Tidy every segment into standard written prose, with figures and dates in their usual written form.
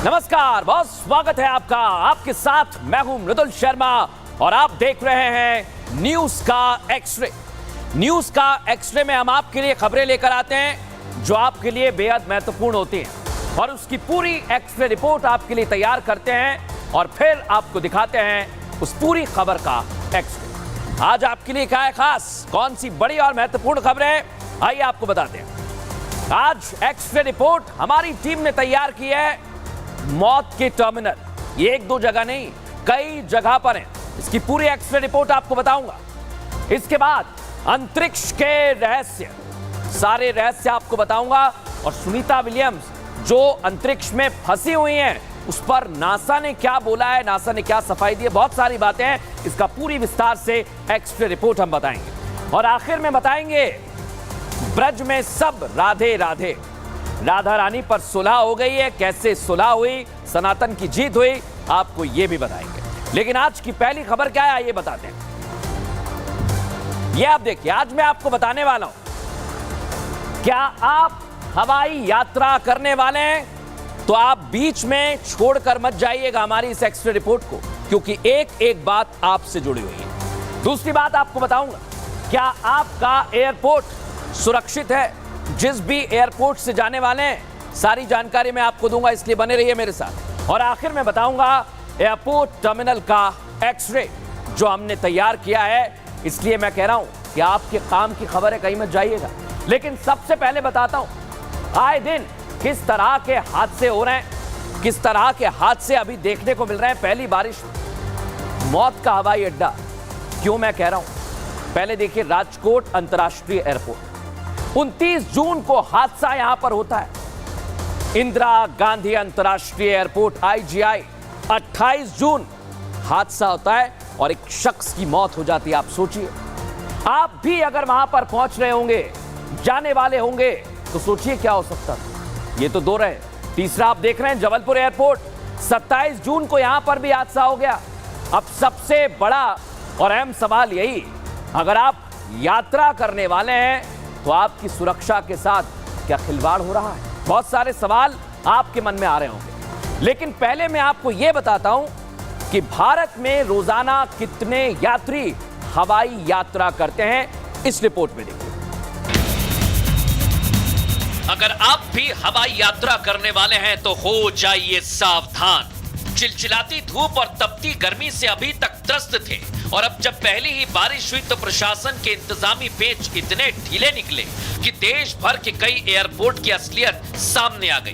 नमस्कार, बहुत स्वागत है आपका। आपके साथ मैं हूं मृदुल शर्मा और आप देख रहे हैं न्यूज का एक्सरे। न्यूज का एक्सरे में हम आपके लिए खबरें लेकर आते हैं जो आपके लिए बेहद महत्वपूर्ण होती हैं और उसकी पूरी एक्सरे रिपोर्ट आपके लिए तैयार करते हैं और फिर आपको दिखाते हैं उस पूरी खबर का एक्सरे। आज आपके लिए क्या है खास, कौन सी बड़ी और महत्वपूर्ण खबरें, आइए आपको बताते हैं। आज एक्सरे रिपोर्ट हमारी टीम ने तैयार की है मौत के टर्मिनल। ये एक दो जगह नहीं, कई जगह पर है। इसकी पूरी एक्सरे रिपोर्ट आपको बताऊंगा। इसके बाद अंतरिक्ष के रहस्य, सारे रहस्य आपको बताऊंगा। और सुनीता विलियम्स जो अंतरिक्ष में फंसी हुई हैं, उस पर नासा ने क्या बोला है, नासा ने क्या सफाई दी है, बहुत सारी बातें हैं। इसका पूरी विस्तार से एक्सरे रिपोर्ट हम बताएंगे। और आखिर में बताएंगे ब्रज में सब राधे राधे, राधा रानी पर सुलह हो गई है, कैसे सुलह हुई, सनातन की जीत हुई, आपको यह भी बताएंगे। लेकिन आज की पहली खबर क्या है आइए बताते हैं। यह आप देखिए, आज मैं आपको बताने वाला हूं, क्या आप हवाई यात्रा करने वाले हैं तो आप बीच में छोड़कर मत जाइएगा हमारी इस एक्सरे रिपोर्ट को, क्योंकि एक एक बात आपसे जुड़ी हुई है। दूसरी बात आपको बताऊंगा, क्या आपका एयरपोर्ट सुरक्षित है। जिस भी एयरपोर्ट से जाने वाले हैं सारी जानकारी मैं आपको दूंगा, इसलिए बने रहिए मेरे साथ। और आखिर में बताऊंगा एयरपोर्ट टर्मिनल का एक्सरे जो हमने तैयार किया है। इसलिए मैं कह रहा हूं कि आपके काम की खबर है, कहीं मत जाइएगा। लेकिन सबसे पहले बताता हूं आए दिन किस तरह के हादसे हो रहे हैं, किस तरह के हादसे अभी देखने को मिल रहे हैं। पहली बारिश मौत का हवाई अड्डा, क्यों मैं कह रहा हूं, पहले देखिए राजकोट अंतर्राष्ट्रीय एयरपोर्ट। 29 जून को हादसा यहां पर होता है। इंदिरा गांधी अंतर्राष्ट्रीय एयरपोर्ट IGI, 28 जून हादसा होता है और एक शख्स की मौत हो जाती है। आप सोचिए, आप भी अगर वहां पर पहुंच रहे होंगे, जाने वाले होंगे, तो सोचिए क्या हो सकता है। ये तो दो रहे। तीसरा आप देख रहे हैं जबलपुर एयरपोर्ट, 27 जून को यहां पर भी हादसा हो गया। अब सबसे बड़ा और अहम सवाल यही, अगर आप यात्रा करने वाले हैं तो आपकी सुरक्षा के साथ क्या खिलवाड़ हो रहा है। बहुत सारे सवाल आपके मन में आ रहे होंगे, लेकिन पहले मैं आपको यह बताता हूं कि भारत में रोजाना कितने यात्री हवाई यात्रा करते हैं, इस रिपोर्ट में देखिए। अगर आप भी हवाई यात्रा करने वाले हैं तो हो जाइए सावधान। चिलचिलाती धूप और तपती गर्मी से अभी तक त्रस्त थे और अब जब पहली ही बारिश हुई तो प्रशासन के इंतजामी पेच इतने ढीले निकले कि देश भर के कई एयरपोर्ट की असलियत सामने आ गई।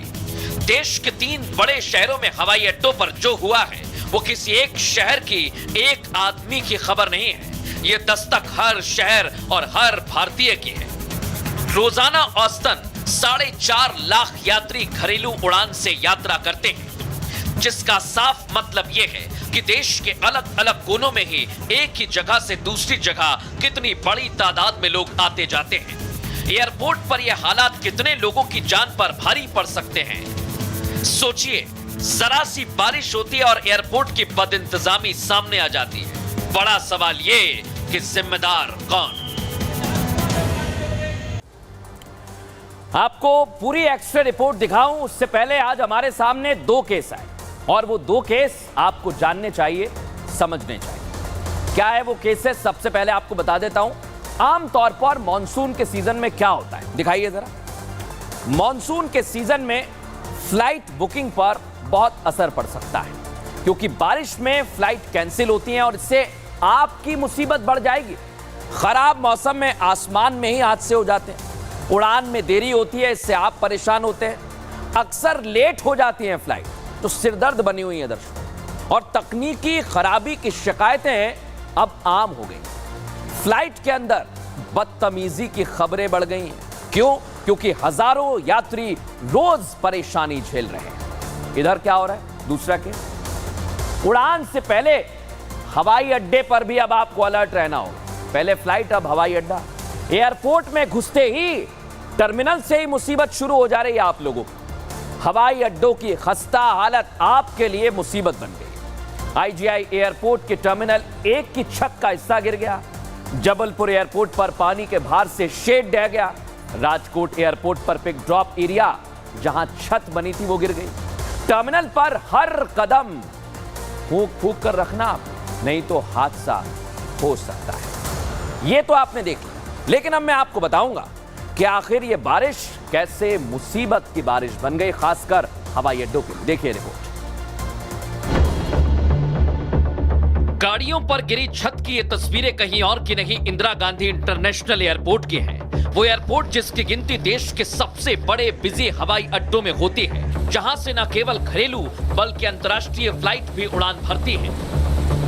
देश के 3 बड़े शहरों में हवाई अड्डों पर जो हुआ है वो किसी एक शहर की एक आदमी की खबर नहीं है, ये दस्तक हर शहर और हर भारतीय की है। रोजाना औसतन 4.5 लाख यात्री घरेलू उड़ान से यात्रा करते हैं, जिसका साफ मतलब यह है कि देश के अलग अलग कोनों में ही एक ही जगह से दूसरी जगह कितनी बड़ी तादाद में लोग आते जाते हैं। एयरपोर्ट पर यह हालात कितने लोगों की जान पर भारी पड़ सकते हैं। सोचिए, जरा सी बारिश होती है और एयरपोर्ट की बदइंतजामी सामने आ जाती है। बड़ा सवाल यह कि जिम्मेदार कौन। आपको पूरी एक्सरे रिपोर्ट दिखाऊं उससे पहले आज हमारे सामने 2 केस आए और वो 2 केस आपको जानने चाहिए, समझने चाहिए। क्या है वो केसेस, सबसे पहले आपको बता देता हूं। आमतौर पर मॉनसून के सीजन में क्या होता है, दिखाइए जरा। मॉनसून के सीजन में फ्लाइट बुकिंग पर बहुत असर पड़ सकता है, क्योंकि बारिश में फ्लाइट कैंसिल होती हैं और इससे आपकी मुसीबत बढ़ जाएगी। खराब मौसम में आसमान में ही हादसे हो जाते हैं, उड़ान में देरी होती है, इससे आप परेशान होते हैं। अक्सर लेट हो जाती हैं फ्लाइट, तो सिरदर्द बनी हुई है दर्शकों। और तकनीकी खराबी की शिकायतें अब आम हो गई। फ्लाइट के अंदर बदतमीजी की खबरें बढ़ गई हैं। क्यों? क्योंकि हजारों यात्री रोज परेशानी झेल रहे हैं। इधर क्या हो रहा है, दूसरा केस, उड़ान से पहले हवाई अड्डे पर भी अब आपको अलर्ट रहना होगा। पहले फ्लाइट, अब हवाई अड्डा। एयरपोर्ट में घुसते ही टर्मिनल से ही मुसीबत शुरू हो जा रही है आप लोगों को। हवाई अड्डों की खस्ता हालत आपके लिए मुसीबत बन गई। IGI एयरपोर्ट के टर्मिनल 1 की छत का हिस्सा गिर गया। जबलपुर एयरपोर्ट पर पानी के भार से शेड ढह गया। राजकोट एयरपोर्ट पर पिक ड्रॉप एरिया जहां छत बनी थी वो गिर गई। टर्मिनल पर हर कदम फूंक फूंक कर रखना, नहीं तो हादसा हो सकता है। ये तो आपने देख लिया, लेकिन अब मैं आपको बताऊंगा कि आखिर ये बारिश कैसे मुसीबत की बारिश बन गई, खासकर हवाई अड्डों के लिए। देखिए रिपोर्ट। गाड़ियों पर गिरी छत की ये तस्वीरें कहीं और की नहीं, इंदिरा गांधी इंटरनेशनल एयरपोर्ट की हैं। वो एयरपोर्ट जिसकी गिनती देश के सबसे बड़े बिजी हवाई अड्डों में होती है, जहां से न केवल घरेलू बल्कि अंतर्राष्ट्रीय फ्लाइट भी उड़ान भरती है।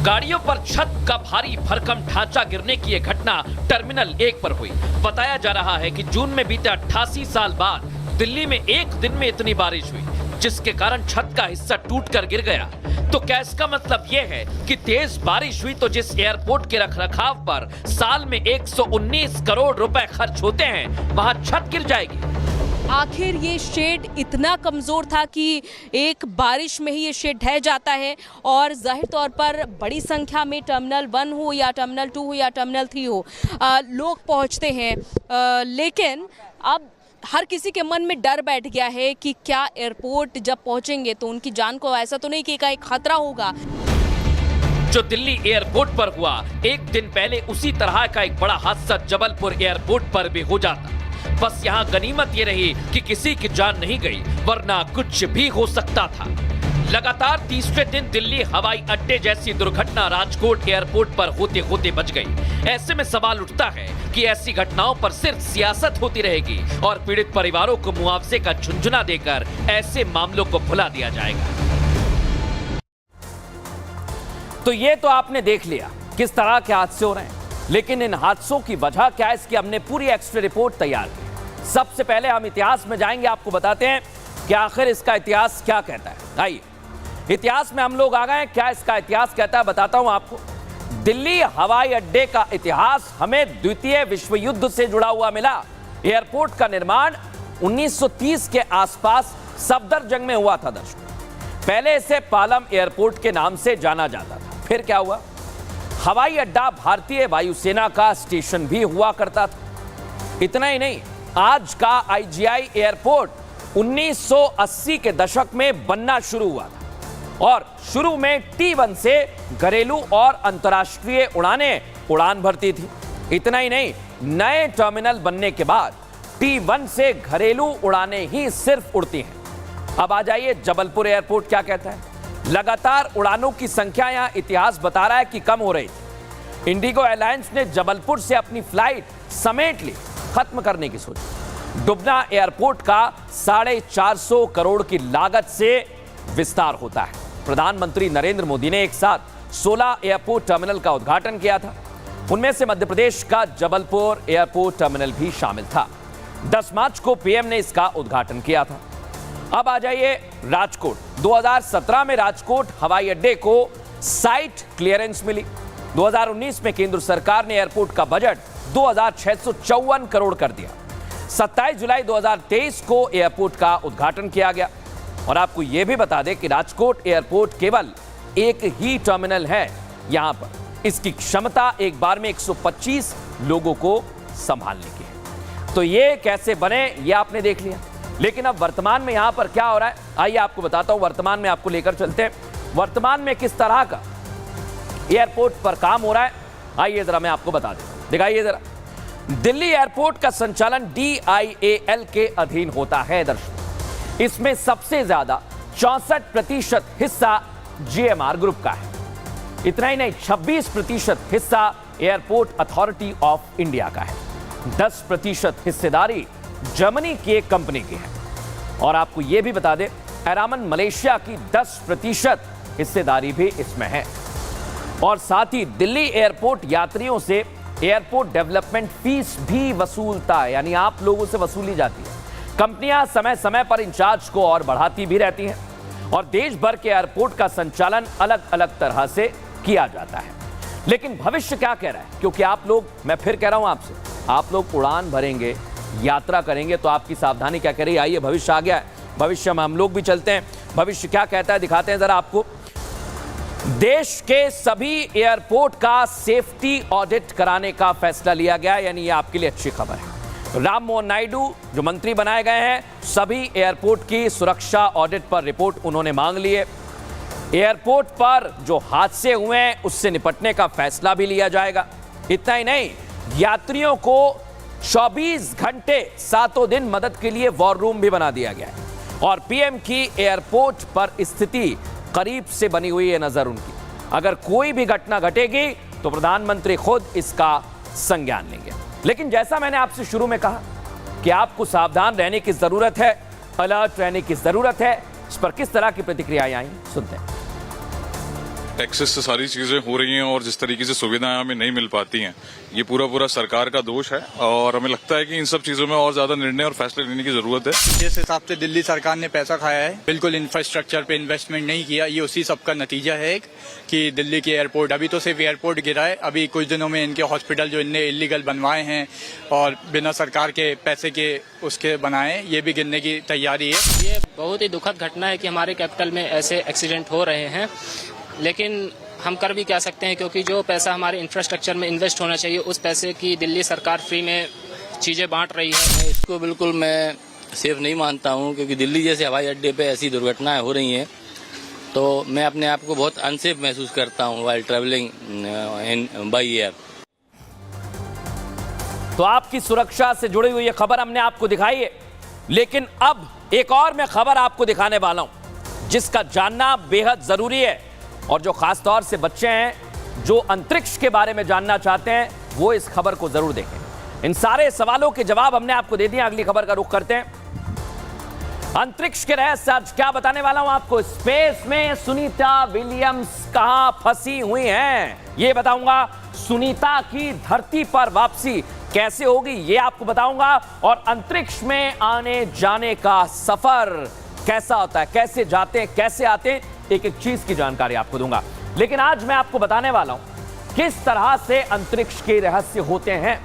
गाड़ियों पर छत का भारी भरकम ढांचा गिरने की यह घटना टर्मिनल 1 पर हुई। बताया जा रहा है कि जून में बीते 88 साल बाद दिल्ली में एक दिन में इतनी बारिश हुई, जिसके कारण छत का हिस्सा टूटकर गिर गया। तो क्या इसका मतलब यह है कि तेज बारिश हुई तो जिस एयरपोर्ट के रखरखाव पर साल में 119 करोड़ रुपए खर्च होते हैं, वहां छत गिर जाएगी? आखिर ये शेड इतना कमज़ोर था कि एक बारिश में ही ये शेड ढह जाता है और जाहिर तौर पर बड़ी संख्या में टर्मिनल 1 हो या टर्मिनल 2 हो या टर्मिनल 3 हो, लोग पहुंचते हैं। लेकिन अब हर किसी के मन में डर बैठ गया है कि क्या एयरपोर्ट जब पहुंचेंगे तो उनकी जान को ऐसा तो नहीं कि एक खतरा होगा। जो दिल्ली एयरपोर्ट पर हुआ, एक दिन पहले उसी तरह का एक बड़ा हादसा जबलपुर एयरपोर्ट पर भी हो जाता। बस यहाँ गनीमत ये रही कि किसी की जान नहीं गई, वरना कुछ भी हो सकता था। लगातार तीसरे दिन दिल्ली हवाई अड्डे जैसी दुर्घटना राजकोट एयरपोर्ट पर होते होते बच गई। ऐसे में सवाल उठता है कि ऐसी घटनाओं पर सिर्फ सियासत होती रहेगी और पीड़ित परिवारों को मुआवजे का झुंझुना देकर ऐसे मामलों को भुला दिया जाएगा। तो ये तो आपने देख लिया किस तरह के हादसे हो रहे हैं, लेकिन इन हादसों की वजह क्या है, इसकी हमने पूरी एक्स्ट्रा रिपोर्ट तैयार की। सबसे पहले हम इतिहास में जाएंगे, आपको बताते हैं कि आखिर इसका इतिहास क्या कहता है। आइए इतिहास में हम लोग आ गए। क्या इसका इतिहास कहता है बताता हूं आपको। दिल्ली हवाई अड्डे का इतिहास हमें द्वितीय विश्व युद्ध से जुड़ा हुआ मिला। एयरपोर्ट का निर्माण 1930 के आसपास सफदरजंग में हुआ था। दर्शकों, पहले इसे पालम एयरपोर्ट के नाम से जाना जाता था। फिर क्या हुआ, हवाई अड्डा भारतीय वायुसेना का स्टेशन भी हुआ करता था। इतना ही नहीं, आज का आईजीआई एयरपोर्ट 1980 के दशक में बनना शुरू हुआ था और शुरू में T1 से घरेलू और अंतर्राष्ट्रीय उड़ान भरती थी। इतना ही नहीं, नए टर्मिनल बनने के बाद T1 से घरेलू उड़ानें ही सिर्फ उड़ती हैं। अब आ जाइए जबलपुर एयरपोर्ट क्या कहता है। लगातार उड़ानों की संख्या यहां इतिहास बता रहा है कि कम हो रही थी। इंडिगो एयरलाइंस ने जबलपुर से अपनी फ्लाइट समेट ली, खत्म करने की सोची। डुबना एयरपोर्ट का 450 करोड़ की लागत से विस्तार होता है। प्रधानमंत्री नरेंद्र मोदी ने एक साथ 16 एयरपोर्ट टर्मिनल का उद्घाटन किया था। उनमें से मध्य प्रदेश का जबलपुर एयरपोर्ट टर्मिनल भी शामिल था। 10 मार्च को पीएम ने इसका उद्घाटन किया था। अब आ जाइए राजकोट। 2017 में राजकोट हवाई अड्डे को साइट क्लियरेंस मिली। 2019 में केंद्र सरकार ने एयरपोर्ट का बजट 2654 करोड़ कर दिया। 27 जुलाई 2023 को एयरपोर्ट का उद्घाटन किया गया। और आपको यह भी बता दें कि राजकोट एयरपोर्ट केवल एक ही टर्मिनल है यहां पर। इसकी क्षमता एक बार में 125 लोगों को संभालने की है। तो ये कैसे बने ये आपने देख लिया, लेकिन अब वर्तमान में यहां पर क्या हो रहा है, आइए आपको बताता हूं। वर्तमान में आपको लेकर चलते हैं, वर्तमान में किस तरह का एयरपोर्ट पर काम हो रहा है। आइए जरा मैं आपको बता देता हूं, दिखाइए जरा। दिल्ली एयरपोर्ट का संचालन DIAL के अधीन होता है। दर्शकों, इसमें सबसे ज्यादा 64% हिस्सा GMR ग्रुप का है। इतना ही नहीं, 26% हिस्सा एयरपोर्ट अथॉरिटी ऑफ इंडिया का है। 10% हिस्सेदारी जर्मनी की एक कंपनी की है। और आपको यह भी बता दें, एरामन मलेशिया की 10% हिस्सेदारी भी इसमें है। और साथ ही दिल्ली एयरपोर्ट यात्रियों से एयरपोर्ट डेवलपमेंट फीस भी वसूलता है, यानी आप लोगों से वसूली जाती है। कंपनियां समय समय पर इंचार्ज को और बढ़ाती भी रहती हैं और देश भर के एयरपोर्ट का संचालन अलग अलग तरह से किया जाता है। लेकिन भविष्य क्या कह रहा है, क्योंकि आप लोग, मैं फिर कह रहा हूं आपसे, आप लोग उड़ान भरेंगे, यात्रा करेंगे, तो आपकी सावधानी क्या कह रही है। आइए भविष्य आ गया है, भविष्य में हम लोग भी चलते हैं। भविष्य क्या कहता है दिखाते हैं जरा आपको। देश के सभी एयरपोर्ट का सेफ्टी ऑडिट कराने का फैसला लिया गया, यानी ये आपके लिए अच्छी खबर है। राम मोहन नायडू जो मंत्री बनाए गए हैं, सभी एयरपोर्ट की सुरक्षा ऑडिट पर रिपोर्ट उन्होंने मांग ली है। एयरपोर्ट पर जो हादसे हुए हैं उससे निपटने का फैसला भी लिया जाएगा। इतना ही नहीं, यात्रियों को 24 घंटे सातों दिन मदद के लिए वॉर रूम भी बना दिया गया है और पीएम की एयरपोर्ट पर स्थिति करीब से बनी हुई है नजर उनकी। अगर कोई भी घटना घटेगी तो प्रधानमंत्री खुद इसका संज्ञान लेंगे। लेकिन जैसा मैंने आपसे शुरू में कहा कि आपको सावधान रहने की जरूरत है, अलर्ट रहने की जरूरत है। इस पर किस तरह की प्रतिक्रियाएं आई, सुनते हैं। टैक्सेस से सारी चीजें हो रही हैं और जिस तरीके से सुविधाएं हमें नहीं मिल पाती हैं, ये पूरा सरकार का दोष है और हमें लगता है कि इन सब चीजों में और ज्यादा निर्णय और फैसले लेने की जरूरत है। जिस हिसाब से दिल्ली सरकार ने पैसा खाया है, बिल्कुल इंफ्रास्ट्रक्चर पे इन्वेस्टमेंट नहीं किया, ये उसी सब का नतीजा है कि दिल्ली के एयरपोर्ट, अभी तो सिर्फ एयरपोर्ट गिरा है, अभी कुछ दिनों में इनके हॉस्पिटल जो इनने इलीगल बनवाए हैं और बिना सरकार के पैसे के उसके बनाए, ये भी गिरने की तैयारी है। ये बहुत ही दुखद घटना है कि हमारे कैपिटल में ऐसे एक्सीडेंट हो रहे हैं, लेकिन हम कर भी क्या सकते हैं, क्योंकि जो पैसा हमारे इंफ्रास्ट्रक्चर में इन्वेस्ट होना चाहिए उस पैसे की दिल्ली सरकार फ्री में चीज़ें बांट रही है। इसको बिल्कुल मैं सेफ नहीं मानता हूं, क्योंकि दिल्ली जैसे हवाई अड्डे पे ऐसी दुर्घटनाएं हो रही हैं तो मैं अपने आप को बहुत अनसेफ महसूस करता हूं वाइल ट्रैवलिंग बाई एयर। तो आपकी सुरक्षा से जुड़ी हुई ये खबर हमने आपको दिखाई है, लेकिन अब एक और मैं खबर आपको दिखाने वाला हूं जिसका जानना बेहद जरूरी है और जो खास तौर से बच्चे हैं जो अंतरिक्ष के बारे में जानना चाहते हैं वो इस खबर को जरूर देखें। इन सारे सवालों के जवाब हमने आपको दे दिए। अगली खबर का रुख करते हैं। अंतरिक्ष के रहस्य आज क्या बताने वाला हूं आपको। स्पेस में सुनीता विलियम्स कहां फंसी हुई हैं ये बताऊंगा। सुनीता की धरती पर वापसी कैसे होगी ये आपको बताऊंगा। और अंतरिक्ष में आने जाने का सफर कैसा होता है, कैसे जाते हैं, कैसे आते हैं, एक एक चीज की जानकारी आपको दूंगा। लेकिन आज मैं आपको बताने वाला हूं किस तरह से अंतरिक्ष के रहस्य होते हैं,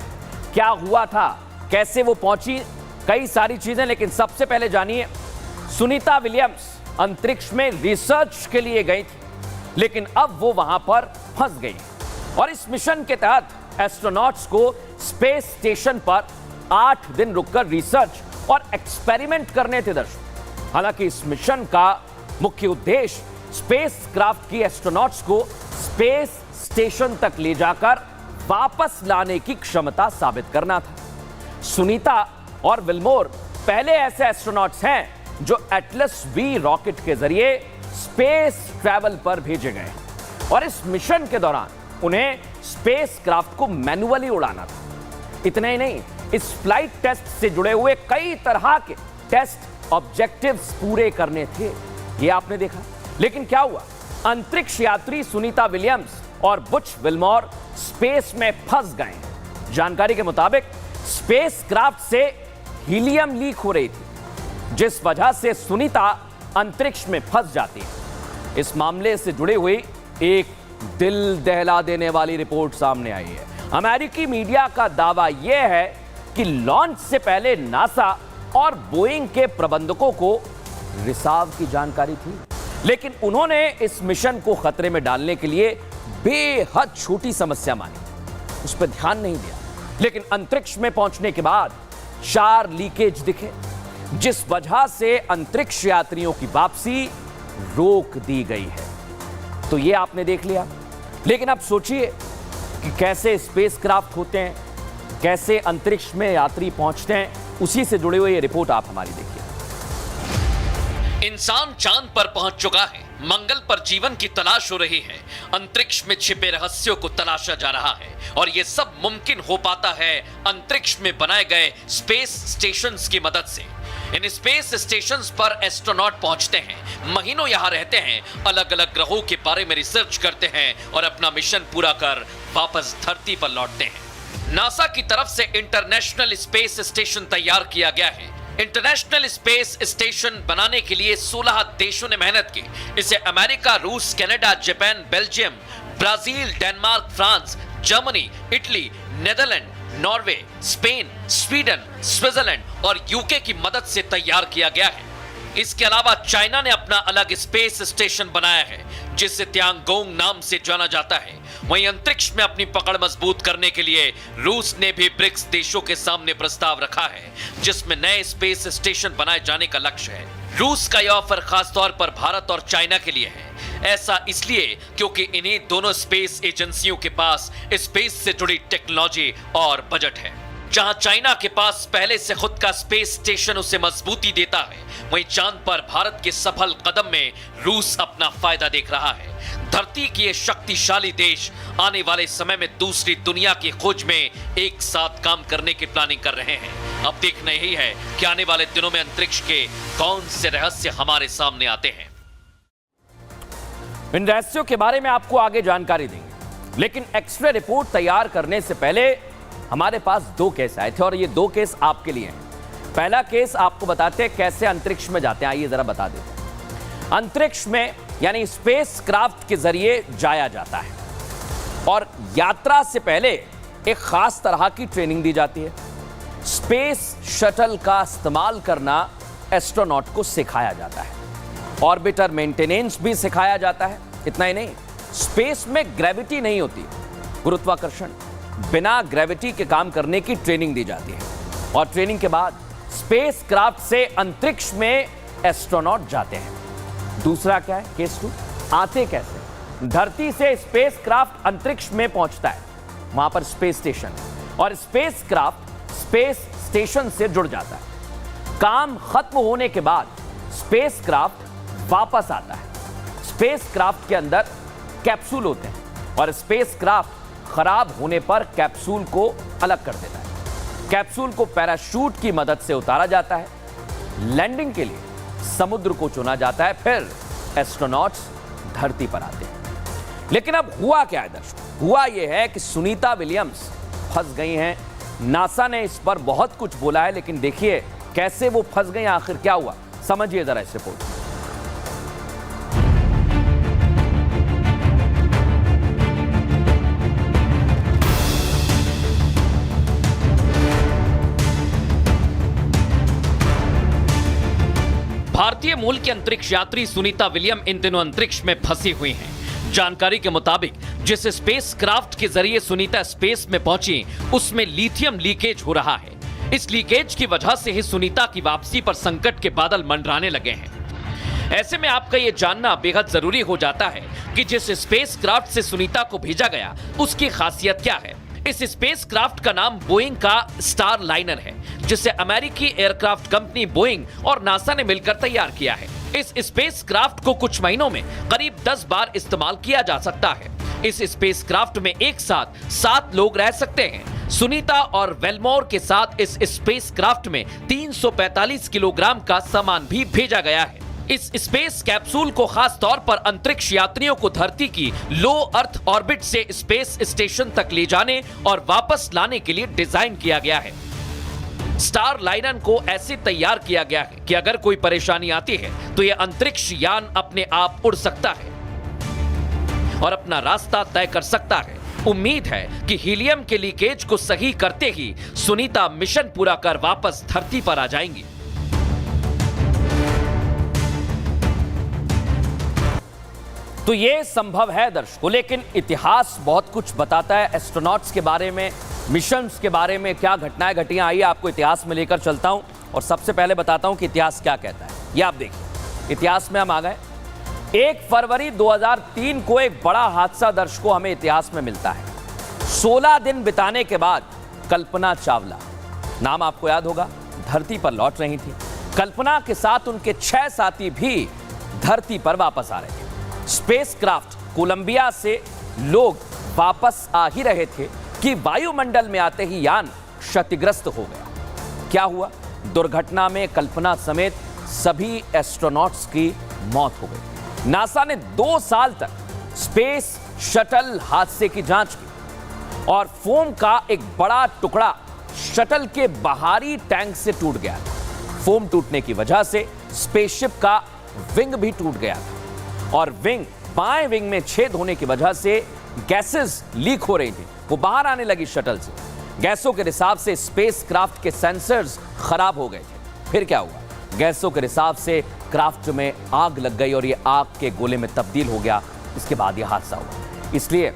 क्या हुआ था, कैसे वो पहुंची, कई सारी चीजें। लेकिन सबसे पहले जानिए, सुनीता विलियम्स अंतरिक्ष में रिसर्च के लिए गई थी, लेकिन अब वो वहां पर फंस गई और इस मिशन के तहत एस्ट्रोनॉट्स को स्पेस स्टेशन पर 8 दिन रुककर रिसर्च और एक्सपेरिमेंट करने थे दर्शक। हालांकि इस मिशन का मुख्य उद्देश्य स्पेसक्राफ्ट की एस्ट्रोनॉट्स को स्पेस स्टेशन तक ले जाकर वापस लाने की क्षमता साबित करना था। सुनीता और विल्मोर पहले ऐसे एस्ट्रोनॉट्स हैं जो एटलस वी रॉकेट के जरिए स्पेस ट्रैवल पर भेजे गए और इस मिशन के दौरान उन्हें स्पेसक्राफ्ट को मैन्युअली उड़ाना था। इतना ही नहीं, इस फ्लाइट टेस्ट से जुड़े हुए कई तरह के टेस्ट ऑब्जेक्टिव्स पूरे करने थे, ये आपने देखा। लेकिन क्या हुआ, अंतरिक्ष यात्री सुनीता विलियम्स और बुच विल्मोर स्पेस में फंस गए। जानकारी के मुताबिक स्पेसक्राफ्ट से हीलियम लीक हो रही थी, जिस वजह से सुनीता अंतरिक्ष में फंस जाती है। इस मामले से जुड़ी हुई एक दिल दहला देने वाली रिपोर्ट सामने आई है। अमेरिकी मीडिया का दावा यह है कि लॉन्च से पहले नासा और बोइंग के प्रबंधकों को रिसाव की जानकारी थी, लेकिन उन्होंने इस मिशन को खतरे में डालने के लिए बेहद छोटी समस्या मानी, उस पर ध्यान नहीं दिया। लेकिन अंतरिक्ष में पहुंचने के बाद 4 लीकेज दिखे, जिस वजह से अंतरिक्ष यात्रियों की वापसी रोक दी गई है। तो ये आपने देख लिया, लेकिन अब सोचिए कि कैसे स्पेसक्राफ्ट होते हैं, कैसे अंतरिक्ष में यात्री पहुंचते हैं। उसी से जुड़ी हुई ये रिपोर्ट आप हमारी देखिए। इंसान चांद पर पहुंच चुका है, मंगल पर जीवन की तलाश हो रही है, अंतरिक्ष में छिपे रहस्यों को तलाशा जा रहा है और यह सब मुमकिन हो पाता है अंतरिक्ष में बनाए गए स्पेस स्टेशंस की मदद से। इन स्पेस स्टेशंस पर एस्ट्रोनॉट पहुंचते हैं, महीनों यहां रहते हैं, अलग अलग ग्रहों के बारे में रिसर्च करते हैं और अपना मिशन पूरा कर वापस धरती पर लौटते हैं। नासा की तरफ से इंटरनेशनल स्पेस स्टेशन तैयार किया गया है। इंटरनेशनल स्पेस स्टेशन बनाने के लिए 16 देशों ने मेहनत की। इसे अमेरिका, रूस, Canada, Japan, Belgium, Brazil, Denmark, France, Germany, Italy, Netherland, Norway, Spain, Sweden, Switzerland और यूके की मदद से तैयार किया गया है। इसके अलावा चाइना ने अपना अलग स्पेस स्टेशन बनाया है जिसे त्यांगोंग नाम से जाना जाता है। वहीं अंतरिक्ष में अपनी पकड़ मजबूत करने के लिए रूस ने भी ब्रिक्स देशों के सामने प्रस्ताव रखा है जिसमें नए स्पेस स्टेशन बनाए जाने का लक्ष्य है। रूस का यह ऑफर खास तौर पर भारत और चाइना के लिए है। ऐसा इसलिए क्योंकि इन्हीं दोनों स्पेस एजेंसियों के पास स्पेस से जुड़ी टेक्नोलॉजी और बजट है। जहां चाइना के पास पहले से खुद का स्पेस स्टेशन उसे मजबूती देता है, वहीं चांद पर भारत के सफल कदम में रूस अपना फायदा देख रहा है। धरती के ये शक्तिशाली देश आने वाले समय में दूसरी दुनिया की खोज में एक साथ काम करने की प्लानिंग कर रहे हैं। अब देखना यही है कि आने वाले दिनों में अंतरिक्ष के कौन से रहस्य हमारे सामने आते हैं। इन रहस्यों के बारे में आपको आगे जानकारी देंगे, लेकिन एक्सरे रिपोर्ट तैयार करने से पहले हमारे पास 2 केस आए थे और ये 2 केस आपके लिए हैं। पहला केस आपको बताते हैं कैसे अंतरिक्ष में जाते हैं, आइए जरा बता देते हैं। अंतरिक्ष में यानी स्पेस क्राफ्ट के जरिए जाया जाता है और यात्रा से पहले एक खास तरह की ट्रेनिंग दी जाती है। स्पेस शटल का इस्तेमाल करना एस्ट्रोनॉट को सिखाया जाता है, ऑर्बिटर मेंटेनेंस भी सिखाया जाता है। इतना ही नहीं, स्पेस में ग्रेविटी नहीं होती, गुरुत्वाकर्षण, बिना ग्रेविटी के काम करने की ट्रेनिंग दी जाती है और ट्रेनिंग के बाद स्पेस क्राफ्ट से अंतरिक्ष में एस्ट्रोनॉट जाते हैं। दूसरा क्या है केस 2, आते कैसे? धरती से स्पेस क्राफ्ट अंतरिक्ष में पहुंचता है, वहां पर स्पेस स्टेशन और स्पेस क्राफ्ट स्पेस स्टेशन से जुड़ जाता है। काम खत्म होने के बाद स्पेस क्राफ्ट वापस आता है। स्पेस क्राफ्ट के अंदर कैप्सूल होते हैं और स्पेस क्राफ्ट खराब होने पर कैप्सूल को अलग कर देता है। कैप्सूल को पैराशूट की मदद से उतारा जाता है। लैंडिंग के लिए समुद्र को चुना जाता है, फिर एस्ट्रोनॉट्स धरती पर आते हैं। लेकिन अब हुआ क्या है दर्शक? हुआ यह है कि सुनीता विलियम्स फंस गई हैं। नासा ने इस पर बहुत कुछ बोला है, लेकिन देखिए कैसे वो फंस गई, आखिर क्या हुआ, समझिए जरा इस रिपोर्ट। भारतीय मूल की अंतरिक्ष यात्री सुनीता विलियम इन दिनों अंतरिक्ष में फंसी हुई हैं। जानकारी के मुताबिक जिस स्पेस क्राफ्ट के जरिए सुनीता स्पेस में पहुंची उसमें लिथियम लीकेज हो रहा है। इस लीकेज की वजह से ही सुनीता की वापसी पर संकट के बादल मंडराने लगे हैं। ऐसे में आपका यह जानना बेहद जरूरी हो जाता है कि जिस स्पेस क्राफ्ट से सुनीता को भेजा गया उसकी खासियत क्या है। इस स्पेस क्राफ्ट का नाम बोइंग का स्टार लाइनर है, जिसे अमेरिकी एयरक्राफ्ट कंपनी बोइंग और नासा ने मिलकर तैयार किया है। इस स्पेस क्राफ्ट को कुछ महीनों में करीब 10 बार इस्तेमाल किया जा सकता है। इस स्पेस क्राफ्ट में एक साथ 7 लोग रह सकते हैं। सुनीता और वेलमोर के साथ इस स्पेस क्राफ्ट में 345 किलोग्राम का सामान भी भेजा गया है। इस स्पेस कैप्सूल को खास तौर पर अंतरिक्ष यात्रियों को धरती की लो अर्थ ऑर्बिट से स्पेस स्टेशन तक ले जाने और वापस लाने के लिए डिजाइन किया गया है। स्टार लाइनर को ऐसे तैयार किया गया है कि अगर कोई परेशानी आती है तो यह अंतरिक्ष यान अपने आप उड़ सकता है और अपना रास्ता तय कर सकता है। उम्मीद है कि हीलियम के लीकेज को सही करते ही सुनीता मिशन पूरा कर वापस धरती पर आ जाएंगी। तो ये संभव है दर्शकों, लेकिन इतिहास बहुत कुछ बताता है एस्ट्रोनॉट्स के बारे में, मिशंस के बारे में, क्या घटनाएं घटी। आइए आपको इतिहास में लेकर चलता हूं और सबसे पहले बताता हूं कि इतिहास क्या कहता है। ये आप देखिए, इतिहास में हम आ गए। 1 फरवरी 2003 को एक बड़ा हादसा दर्शकों हमें इतिहास में मिलता है। 16 दिन बिताने के बाद कल्पना चावला, नाम आपको याद होगा, धरती पर लौट रही थी। कल्पना के साथ उनके 6 साथी भी धरती पर वापस आ रहे थे। स्पेसक्राफ्ट कोलंबिया से लोग वापस आ ही रहे थे कि वायुमंडल में आते ही यान क्षतिग्रस्त हो गया। क्या हुआ? दुर्घटना में कल्पना समेत सभी एस्ट्रोनॉट्स की मौत हो गई। नासा ने 2 साल तक स्पेस शटल हादसे की जांच की और फोम का एक बड़ा टुकड़ा शटल के बाहरी टैंक से टूट गया था। फोम टूटने की वजह से स्पेसशिप का विंग भी टूट गया था और बाएं विंग में छेद होने की वजह से गैसेस लीक हो रही थी, वो बाहर आने लगी शटल से। गैसों के रिसाव से स्पेस क्राफ्ट के सेंसर्स खराब हो गए थे। फिर क्या हुआ? गैसों के रिसाव से क्राफ्ट में आग लग गई और ये आग के गोले में तब्दील हो गया। इसके बाद ये हादसा हुआ। इसलिए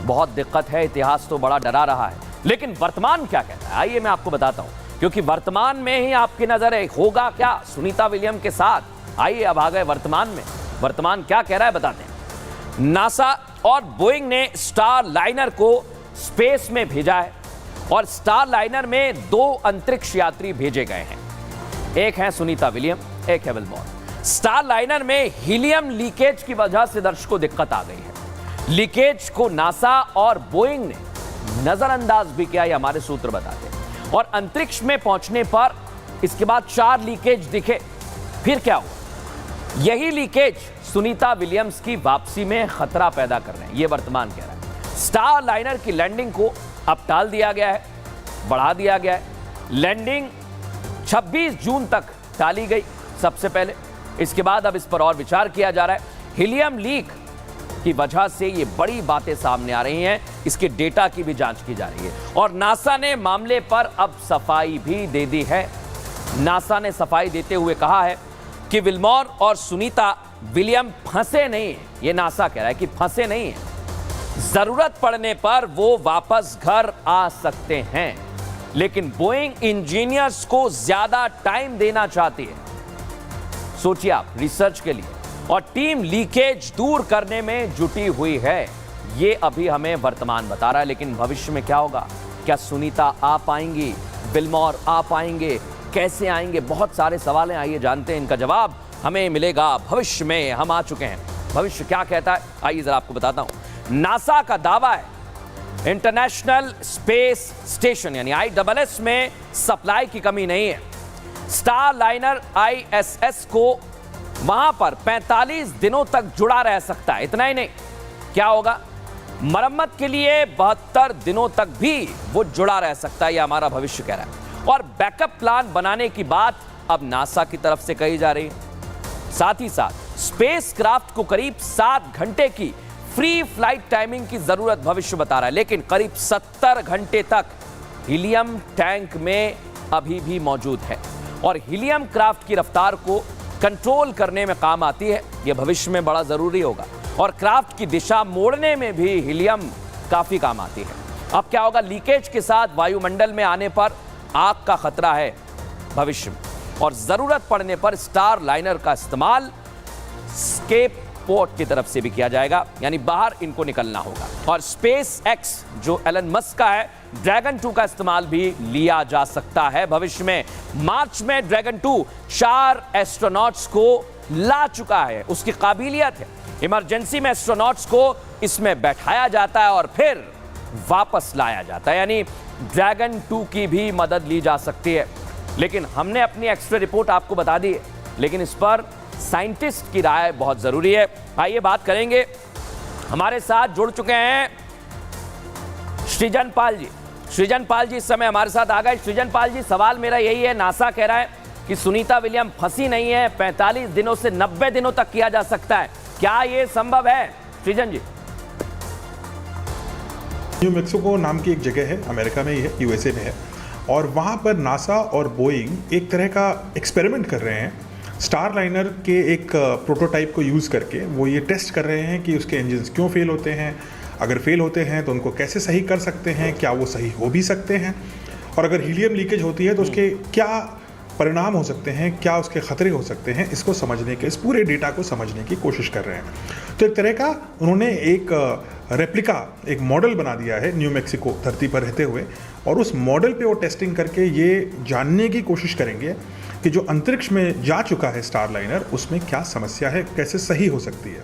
बहुत दिक्कत है। इतिहास तो बड़ा डरा रहा है, लेकिन वर्तमान क्या कहता है आइए मैं आपको बताता हूं, क्योंकि वर्तमान में ही आपकी नजर है होगा क्या सुनीता विलियम के साथ। आइए अब आ गए वर्तमान में। वर्तमान क्या कह रहा है बताते हैं। नासा और बोइंग ने स्टार लाइनर को स्पेस में भेजा है और स्टार लाइनर में 2 अंतरिक्ष यात्री भेजे गए हैं। एक है सुनीता विलियम, एक है विल्मोर। स्टार लाइनर में हीलियम लीकेज की वजह से दर्शकों दिक्कत आ गई है। लीकेज को नासा और बोइंग ने नजरअंदाज भी किया, ये हमारे सूत्र बताते हैं। और अंतरिक्ष में पहुंचने पर इसके बाद 4 लीकेज दिखे। फिर क्या हुआ? यही लीकेज सुनीता विलियम्स की वापसी में खतरा पैदा कर रहे हैं, ये वर्तमान कह रहा है। स्टार लाइनर की लैंडिंग को अब टाल दिया गया है, बढ़ा दिया गया है। लैंडिंग 26 जून तक टाली गई सबसे पहले। इसके बाद अब इस पर और विचार किया जा रहा है। हीलियम लीक की वजह से ये बड़ी बातें सामने आ रही हैं, इसके डेटा की भी जांच की जा रही है। और नासा ने मामले पर अब सफाई भी दे दी है। नासा ने सफाई देते हुए कहा है कि विल्मोर और सुनीता विलियम फंसे नहीं हैं। ये नासा कह रहा है कि फंसे नहीं हैं, जरूरत पड़ने पर वो वापस घर आ सकते हैं। लेकिन बोइंग इंजीनियर्स को ज्यादा टाइम देना चाहती है। सोचिए आप, रिसर्च के लिए, और टीम लीकेज दूर करने में जुटी हुई है। ये अभी हमें वर्तमान बता रहा है, लेकिन भविष्य में क्या होगा? क्या सुनीता आ पाएंगी? विल्मोर आ पाएंगे? कैसे आएंगे? बहुत सारे सवाल हैं, आइए जानते हैं इनका जवाब हमें मिलेगा भविष्य में। हम आ चुके हैं, भविष्य क्या कहता है आइए जरा आपको बताता हूं। नासा का दावा है इंटरनेशनल स्पेस स्टेशन यानी ISS में सप्लाई की कमी नहीं है। स्टार लाइनर ISS को वहां पर 45 दिनों तक जुड़ा रह सकता है। इतना ही नहीं, क्या होगा? मरम्मत के लिए 72 दिनों तक भी वो जुड़ा रह सकता है, यह हमारा भविष्य कह रहा है। और बैकअप प्लान बनाने की बात अब नासा की तरफ से कही जा रही है। साथ ही साथ स्पेस क्राफ्ट को करीब 7 घंटे की फ्री फ्लाइट टाइमिंग की जरूरत भविष्य बता रहा है, लेकिन करीब 70 घंटे तक हीलियम टैंक में अभी भी मौजूद है। और हीलियम क्राफ्ट की रफ्तार को कंट्रोल करने में काम आती है, यह भविष्य में बड़ा जरूरी होगा। और क्राफ्ट की दिशा मोड़ने में भी हीलियम काफी काम आती है। अब क्या होगा? लीकेज के साथ वायुमंडल में आने पर आग का खतरा है भविष्य में, और जरूरत पड़ने पर स्टार लाइनर का इस्तेमाल स्केप पोर्ट की तरफ से भी किया जाएगा, यानी बाहर इनको निकलना होगा। और स्पेस एक्स जो एलन मस्क का है, ड्रैगन 2 का इस्तेमाल भी लिया जा सकता है भविष्य में। मार्च में ड्रैगन 2 4 एस्ट्रोनॉट्स को ला चुका है, उसकी काबिलियत है। इमरजेंसी में एस्ट्रोनॉट्स को इसमें बैठाया जाता है और फिर वापस लाया जाता है, यानी ड्रैगन 2 की भी मदद ली जा सकती है। लेकिन हमने अपनी एक्स्ट्रा रिपोर्ट आपको बता दी है, लेकिन इस पर साइंटिस्ट की राय बहुत जरूरी है। आइए बात करेंगे, हमारे साथ जुड़ चुके हैं सृजन पाल जी। सृजन पाल जी इस समय हमारे साथ आ गए। सृजन पाल जी, सवाल मेरा यही है, नासा कह रहा है कि सुनीता विलियम फंसी नहीं है, 45 दिनों से 90 दिनों तक किया जा सकता है, क्या यह संभव है? सृजन जी। न्यू मैक्सिको नाम की एक जगह है, अमेरिका में ही है, USA में है, और वहाँ पर नासा और बोइंग एक तरह का एक्सपेरिमेंट कर रहे हैं। स्टार लाइनर के एक प्रोटोटाइप को यूज़ करके वो ये टेस्ट कर रहे हैं कि उसके इंजन्स क्यों फेल होते हैं, अगर फेल होते हैं तो उनको कैसे सही कर सकते हैं, क्या वो सही हो भी सकते हैं, और अगर हीलियम लीकेज होती है तो उसके क्या परिणाम हो सकते हैं, क्या उसके खतरे हो सकते हैं, इसको समझने के, इस पूरे डेटा को समझने की कोशिश कर रहे हैं। तो एक तरह का उन्होंने एक रेप्लिका, एक मॉडल बना दिया है न्यू मैक्सिको धरती पर रहते हुए, और उस मॉडल पे वो टेस्टिंग करके ये जानने की कोशिश करेंगे कि जो अंतरिक्ष में जा चुका है स्टार लाइनर, उसमें क्या समस्या है, कैसे सही हो सकती है।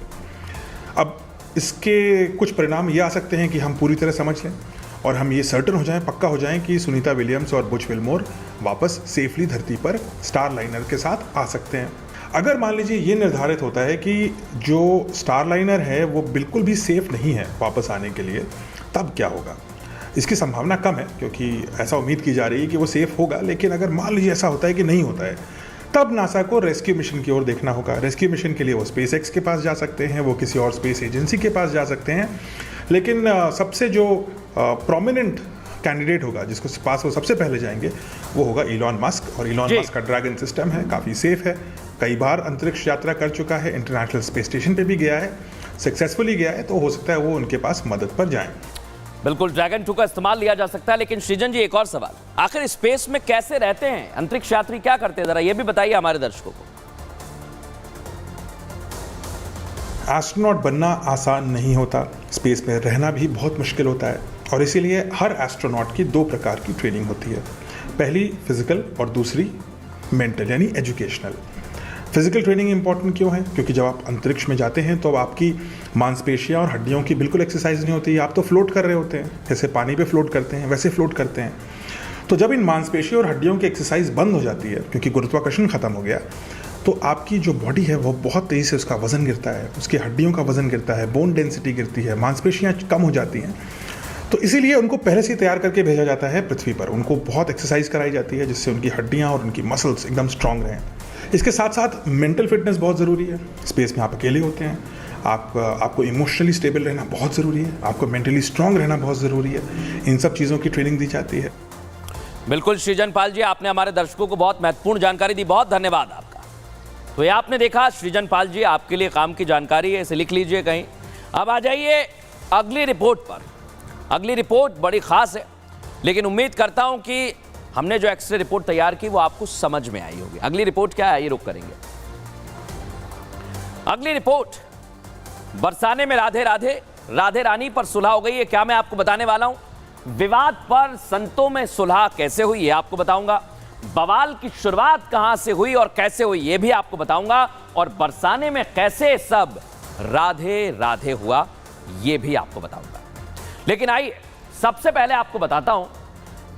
अब इसके कुछ परिणाम ये आ सकते हैं कि हम पूरी तरह समझ लें और हम ये सर्टन हो जाएं, पक्का हो जाएं कि सुनीता विलियम्स और बुच विल्मोर वापस सेफली धरती पर स्टार लाइनर के साथ आ सकते हैं। अगर मान लीजिए ये निर्धारित होता है कि जो स्टार लाइनर है वो बिल्कुल भी सेफ नहीं है वापस आने के लिए, तब क्या होगा? इसकी संभावना कम है, क्योंकि ऐसा उम्मीद की जा रही है कि वो सेफ होगा, लेकिन अगर मान लीजिए ऐसा होता है कि नहीं होता है, तब नासा को रेस्क्यू मिशन की ओर देखना होगा। रेस्क्यू मिशन के लिए वो स्पेस एक्स के पास जा सकते हैं, वो किसी और स्पेस एजेंसी के पास जा सकते हैं, लेकिन सबसे जो प्रोमिनेंट कैंडिडेट होगा, जिसको पास वो सबसे पहले जाएंगे, वो होगा इलॉन मस्क। और इलॉन मस्क का ड्रैगन सिस्टम है, काफ़ी सेफ है, कई बार अंतरिक्ष यात्रा कर चुका है, इंटरनेशनल स्पेस स्टेशन पे भी गया है, सक्सेसफुली गया है, तो हो सकता है वो उनके पास मदद पर जाएं। बिल्कुल ड्रैगन 2 का इस्तेमाल लिया जा सकता है। लेकिन सृजन जी, एक और सवाल, आखिर स्पेस में कैसे रहते हैं अंतरिक्ष यात्री, क्या करते हैं, जरा ये भी बताइए हमारे दर्शकों को। एस्ट्रोनॉट बनना आसान नहीं होता, स्पेस में रहना भी बहुत मुश्किल होता है, और इसीलिए हर एस्ट्रोनॉट की 2 प्रकार की ट्रेनिंग होती है। पहली फिजिकल और दूसरी मेंटल यानी एजुकेशनल। फिजिकल ट्रेनिंग इंपॉर्टेंट क्यों है? क्योंकि जब आप अंतरिक्ष में जाते हैं तो अब आपकी मांसपेशियां और हड्डियों की बिल्कुल एक्सरसाइज नहीं होती, आप तो फ्लोट कर रहे होते हैं, जैसे पानी पे फ्लोट करते हैं वैसे फ्लोट करते हैं। तो जब इन मांसपेशियों और हड्डियों की एक्सरसाइज बंद हो जाती है क्योंकि गुरुत्वाकर्षण खत्म हो गया, तो आपकी जो बॉडी है वो बहुत तेज़ी से उसका वज़न गिरता है, उसकी हड्डियों का वज़न गिरता है, बोन डेंसिटी गिरती है, मांसपेशियाँ कम हो जाती हैं। तो इसीलिए उनको पहले से तैयार करके भेजा जाता है पृथ्वी पर, उनको बहुत एक्सरसाइज कराई जाती है जिससे उनकी हड्डियाँ और उनकी मसल्स एकदम स्ट्रांग रहें। इसके साथ साथ मेंटल फिटनेस बहुत ज़रूरी है। स्पेस में आप अकेले होते हैं, आपको इमोशनली स्टेबल रहना बहुत ज़रूरी है, आपको मेंटली स्ट्रांग रहना बहुत ज़रूरी है। इन सब चीज़ों की ट्रेनिंग दी जाती है। बिल्कुल सृजन पाल जी, आपने हमारे दर्शकों को बहुत महत्वपूर्ण जानकारी दी, बहुत धन्यवाद आपका। तो ये आपने देखा सृजन पाल जी, आपके लिए काम की जानकारी है, इसे लिख लीजिए कहीं। अब आ जाइए अगली रिपोर्ट पर। अगली रिपोर्ट बड़ी खास है, लेकिन उम्मीद करता हूं कि हमने जो एक्सरे रिपोर्ट तैयार की वो आपको समझ में आई होगी। अगली रिपोर्ट क्या है, ये रुक करेंगे। अगली रिपोर्ट, बरसाने में राधे राधे, राधे रानी पर सुलह हो गई है, क्या मैं आपको बताने वाला हूं। विवाद पर संतों में सुलह कैसे हुई ये आपको बताऊंगा। बवाल की शुरुआत कहां से हुई और कैसे हुई ये भी आपको बताऊंगा, और बरसाने में कैसे सब राधे राधे हुआ ये भी आपको बताऊंगा। लेकिन आइए सबसे पहले आपको बताता हूं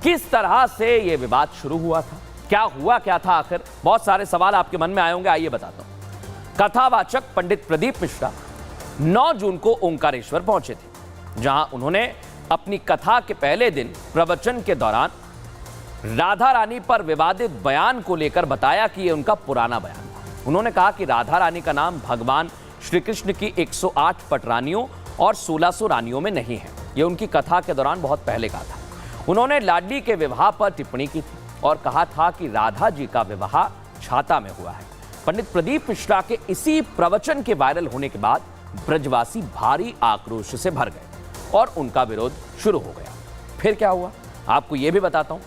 किस तरह से यह विवाद शुरू हुआ था, क्या हुआ क्या था आखिर। बहुत सारे सवाल आपके मन में आए होंगे, आइए बताता हूं। कथावाचक पंडित प्रदीप मिश्रा 9 जून को ओंकारेश्वर पहुंचे थे, जहां उन्होंने अपनी कथा के पहले दिन प्रवचन के दौरान राधा रानी पर विवादित बयान को लेकर बताया कि यह उनका पुराना बयान था। उन्होंने कहा कि राधा रानी का नाम भगवान श्री कृष्ण की 108 पटरानियों और 1600 रानियों में नहीं है। यह उनकी कथा के दौरान बहुत पहले का था। उन्होंने लाडली के विवाह पर टिप्पणी की थी और कहा था कि राधा जी का विवाह छाता में हुआ है। पंडित प्रदीप मिश्रा के इसी प्रवचन के वायरल होने के बाद ब्रजवासी भारी आक्रोश से भर गए और उनका विरोध शुरू हो गया। फिर क्या हुआ आपको यह भी बताता हूं।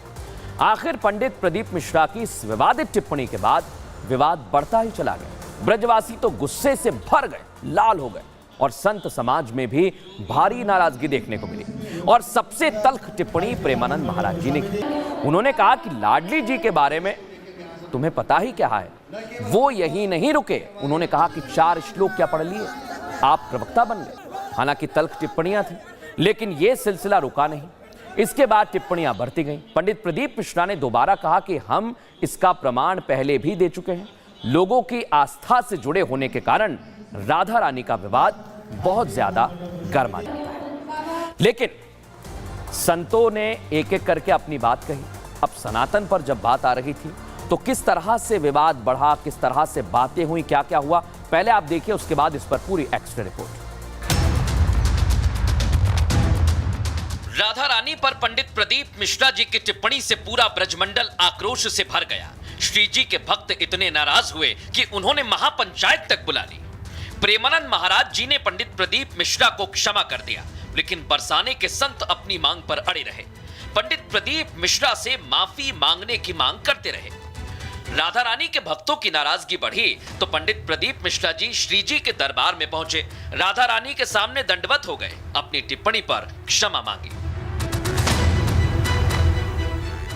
आखिर पंडित प्रदीप मिश्रा की इस विवादित टिप्पणी के बाद विवाद बढ़ता ही चला गया। ब्रजवासी तो गुस्से से भर गए, लाल हो गए, और संत समाज में भी भारी नाराजगी देखने को मिली। और सबसे तल्ख टिप्पणी प्रेमानंद महाराज जी ने की। उन्होंने कहा कि लाडली जी के बारे में तुम्हें पता ही क्या है। वो यही नहीं रुके, उन्होंने कहा कि 4 श्लोक क्या पढ़ लिए, आप प्रवक्ता बन गए। हालांकि तल्ख टिप्पणियां थी, लेकिन यह सिलसिला रुका नहीं। इसके बाद टिप्पणियां बढ़ती गईं। पंडित प्रदीप मिश्रा ने दोबारा कहा कि हम इसका प्रमाण पहले भी दे चुके हैं। लोगों की आस्था से जुड़े होने के कारण राधा रानी का विवाद बहुत ज्यादा गर्मा जाता है। लेकिन संतों ने एक एक करके अपनी बात कही। अब सनातन पर जब बात आ रही थी तो किस तरह से विवाद बढ़ा, किस तरह से बातें हुई, क्या क्या हुआ, पहले आप देखिए, उसके बाद इस पर पूरी एक्स्ट्रा रिपोर्ट। राधा रानी पर पंडित प्रदीप मिश्रा जी की टिप्पणी से पूरा ब्रजमंडल आक्रोश से भर गया। श्री जी के भक्त इतने नाराज हुए कि उन्होंने महापंचायत तक बुला ली। प्रेमानंद महाराज जी ने पंडित प्रदीप मिश्रा को क्षमा कर दिया, लेकिन बरसाने के संत अपनी मांग पर अड़े रहे। पंडित प्रदीप मिश्रा से माफी मांगने की मांग करते रहे। राधा रानी के भक्तों की नाराजगी बढ़ी तो पंडित प्रदीप मिश्रा जी श्री जी के दरबार में पहुंचे। राधा रानी के सामने दंडवत हो गए, अपनी टिप्पणी पर क्षमा मांगी।